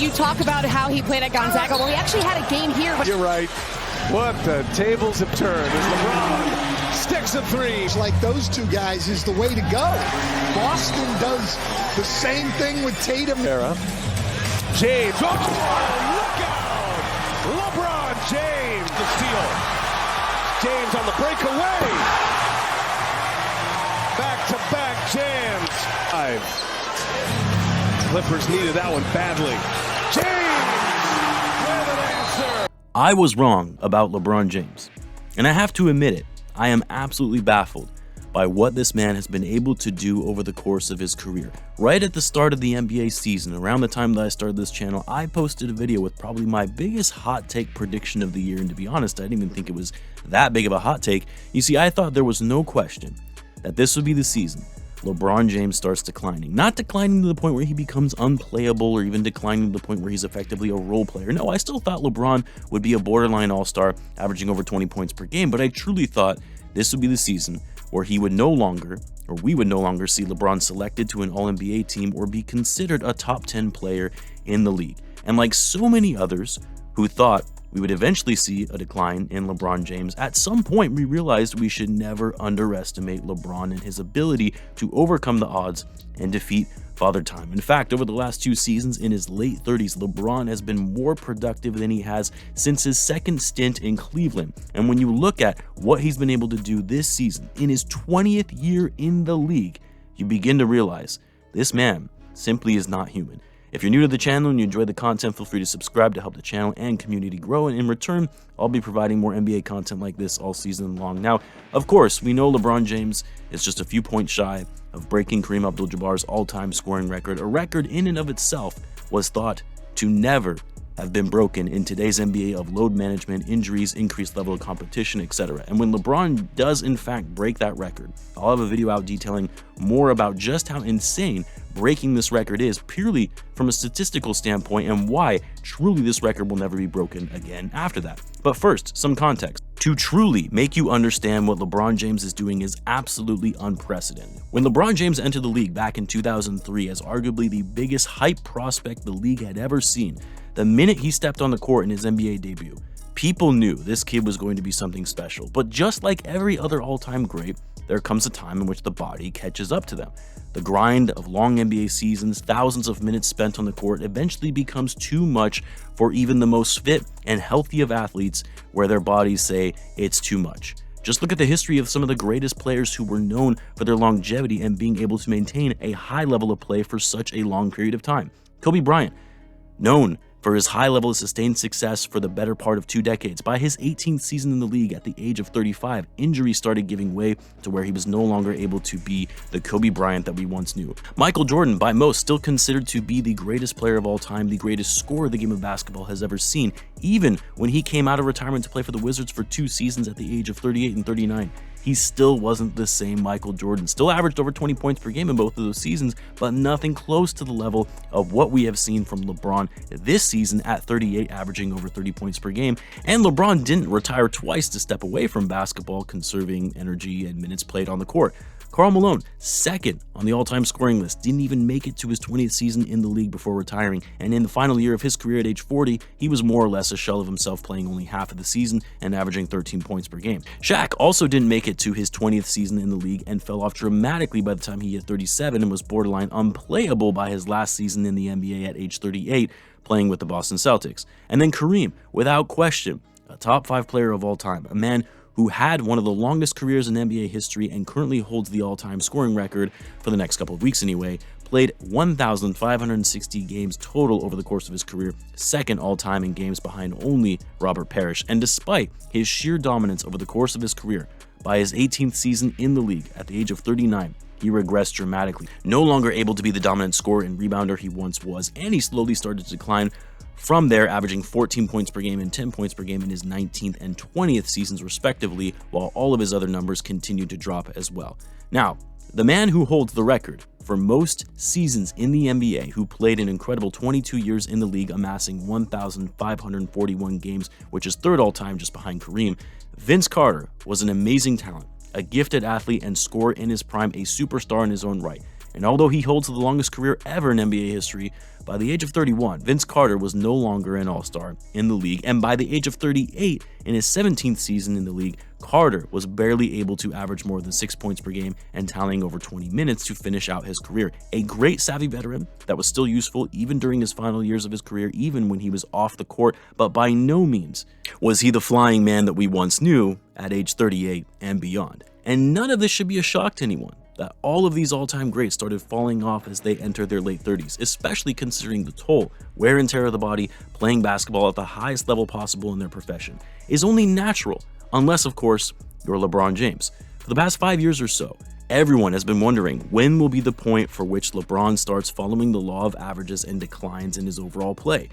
you talk about how he played at Gonzaga. Well, he actually had a game here. You're right. What the tables have turned as LeBron sticks a three. It's like those two guys is the way to go. Boston does the same thing with Tatum. Era. James. Oh, look out! LeBron James to steal. James on the breakaway. Back-to-back jams. 5. Clippers needed that one badly. James with an answer. I was wrong about LeBron James, and I have to admit it, I am absolutely baffled by what this man has been able to do over the course of his career. Right at the start of the NBA season, around the time that I started this channel, I posted a video with probably my biggest hot take prediction of the year, and to be honest, I didn't even think it was that big of a hot take. You see, I thought there was no question that this would be the season LeBron James starts declining. Not declining to the point where he becomes unplayable or even declining to the point where he's effectively a role player. No, I still thought LeBron would be a borderline all-star, averaging over 20 points per game, but I truly thought this would be the season where he would no longer, or we would no longer see LeBron selected to an All-NBA team or be considered a top 10 player in the league. And like so many others who thought we would eventually see a decline in LeBron James, at some point we realized we should never underestimate LeBron and his ability to overcome the odds and defeat Father Time. In fact, over the last 2 seasons, in his late 30s, LeBron has been more productive than he has since his second stint in Cleveland. And when you look at what he's been able to do this season, in his 20th year in the league, you begin to realize this man simply is not human. If you're new to the channel and you enjoy the content, feel free to subscribe to help the channel and community grow. And in return, I'll be providing more NBA content like this all season long. Now, of course, we know LeBron James is just a few points shy of breaking Kareem Abdul-Jabbar's all-time scoring record. A record in and of itself was thought to never have been broken in today's NBA of load management, injuries, increased level of competition, etc. And when LeBron does in fact break that record, I'll have a video out detailing more about just how insane breaking this record is purely from a statistical standpoint and why truly this record will never be broken again after that. But first, some context. To truly make you understand what LeBron James is doing is absolutely unprecedented. When LeBron James entered the league back in 2003 as arguably the biggest hype prospect the league had ever seen, the minute he stepped on the court in his NBA debut, people knew this kid was going to be something special. But just like every other all-time great, there comes a time in which the body catches up to them. The grind of long NBA seasons, thousands of minutes spent on the court, eventually becomes too much for even the most fit and healthy of athletes, where their bodies say it's too much. Just look at the history of some of the greatest players who were known for their longevity and being able to maintain a high level of play for such a long period of time. Kobe Bryant, known for his high level of sustained success for the better part of 2 decades. By his 18th season in the league at the age of 35, injuries started giving way to where he was no longer able to be the Kobe Bryant that we once knew. Michael Jordan, by most, still considered to be the greatest player of all time, the greatest scorer the game of basketball has ever seen, even when he came out of retirement to play for the Wizards for 2 seasons at the age of 38 and 39. He still wasn't the same Michael Jordan. Still averaged over 20 points per game in both of those seasons, but nothing close to the level of what we have seen from LeBron this season at 38, averaging over 30 points per game. And LeBron didn't retire twice to step away from basketball, conserving energy and minutes played on the court. Karl Malone, second on the all-time scoring list, didn't even make it to his 20th season in the league before retiring, and in the final year of his career at age 40, he was more or less a shell of himself, playing only half of the season and averaging 13 points per game. Shaq also didn't make it to his 20th season in the league and fell off dramatically by the time he hit 37 and was borderline unplayable by his last season in the NBA at age 38, playing with the Boston Celtics. And then Kareem, without question, a top 5 player of all time, a man who had one of the longest careers in NBA history and currently holds the all-time scoring record for the next couple of weeks anyway, played 1,560 games total over the course of his career, second all-time in games behind only Robert Parrish. And despite his sheer dominance over the course of his career, by his 18th season in the league at the age of 39, he regressed dramatically, no longer able to be the dominant scorer and rebounder he once was, and he slowly started to decline from there, averaging 14 points per game and 10 points per game in his 19th and 20th seasons respectively, while all of his other numbers continued to drop as well. Now, the man who holds the record for most seasons in the NBA, who played an incredible 22 years in the league, amassing 1,541 games, which is third all-time just behind Kareem, Vince Carter, was an amazing talent, a gifted athlete and scorer in his prime, a superstar in his own right. And although he holds the longest career ever in NBA history, by the age of 31, Vince Carter was no longer an all-star in the league, and by the age of 38, in his 17th season in the league, Carter was barely able to average more than 6 points per game and tallying over 20 minutes to finish out his career. A great savvy veteran that was still useful even during his final years of his career, even when he was off the court, but by no means was he the flying man that we once knew at age 38 and beyond. And none of this should be a shock to anyone, that all of these all-time greats started falling off as they entered their late 30s, especially considering the toll, wear and tear of the body. Playing basketball at the highest level possible in their profession is only natural, unless, of course, you're LeBron James. For the past 5 years or so, everyone has been wondering when will be the point for which LeBron starts following the law of averages and declines in his overall play.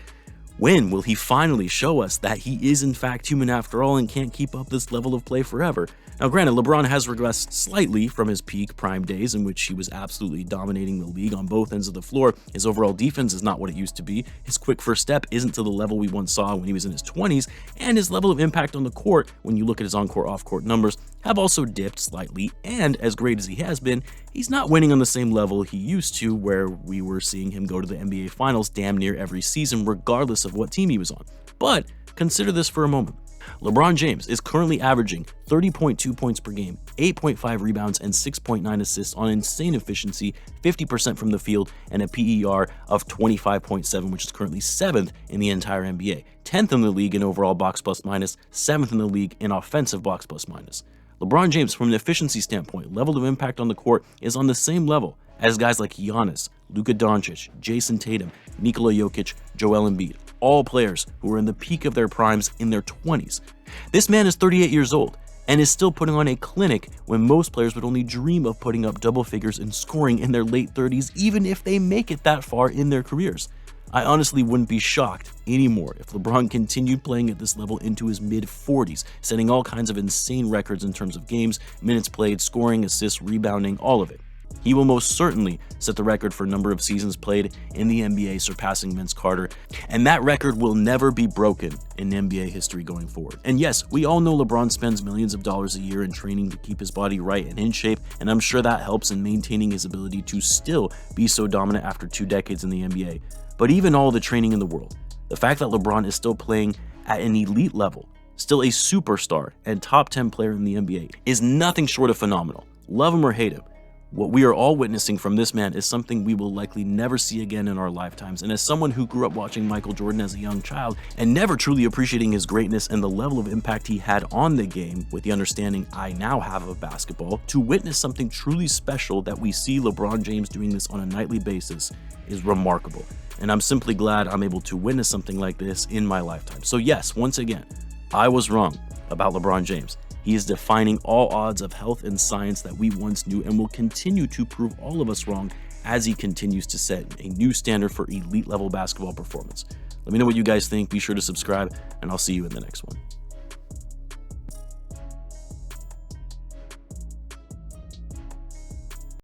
When will he finally show us that he is in fact human after all and can't keep up this level of play forever? Now granted, LeBron has regressed slightly from his peak prime days in which he was absolutely dominating the league on both ends of the floor. His overall defense is not what it used to be, his quick first step isn't to the level we once saw when he was in his 20s, and his level of impact on the court, when you look at his on-court, off-court numbers, have also dipped slightly, and as great as he has been, he's not winning on the same level he used to, where we were seeing him go to the NBA Finals damn near every season regardless of what team he was on. But consider this for a moment. LeBron James is currently averaging 30.2 points per game, 8.5 rebounds, and 6.9 assists on insane efficiency, 50% from the field, and a PER of 25.7, which is currently 7th in the entire NBA, 10th in the league in overall box plus minus, 7th in the league in offensive box plus minus. LeBron James, from an efficiency standpoint, level of impact on the court is on the same level as guys like Giannis, Luka Doncic, Jason Tatum, Nikola Jokic, Joel Embiid, all players who are in the peak of their primes in their 20s. This man is 38 years old and is still putting on a clinic when most players would only dream of putting up double figures in scoring in their late 30s, even if they make it that far in their careers. I honestly wouldn't be shocked anymore if LeBron continued playing at this level into his mid-40s, setting all kinds of insane records in terms of games, minutes played, scoring, assists, rebounding, all of it. He will most certainly set the record for number of seasons played in the NBA, surpassing Vince Carter, and that record will never be broken in NBA history going forward. And yes, we all know LeBron spends millions of dollars a year in training to keep his body right and in shape, and I'm sure that helps in maintaining his ability to still be so dominant after 2 decades in the NBA. But even all the training in the world, the fact that LeBron is still playing at an elite level, still a superstar and top 10 player in the NBA, is nothing short of phenomenal. Love him or hate him, what we are all witnessing from this man is something we will likely never see again in our lifetimes. And as someone who grew up watching Michael Jordan as a young child and never truly appreciating his greatness and the level of impact he had on the game, with the understanding I now have of basketball, to witness something truly special that we see LeBron James doing this on a nightly basis is remarkable. And I'm simply glad I'm able to witness something like this in my lifetime. So yes, once again, I was wrong about LeBron James. He is defying all odds of health and science that we once knew and will continue to prove all of us wrong as he continues to set a new standard for elite level basketball performance. Let me know what you guys think. Be sure to subscribe, and I'll see you in the next one.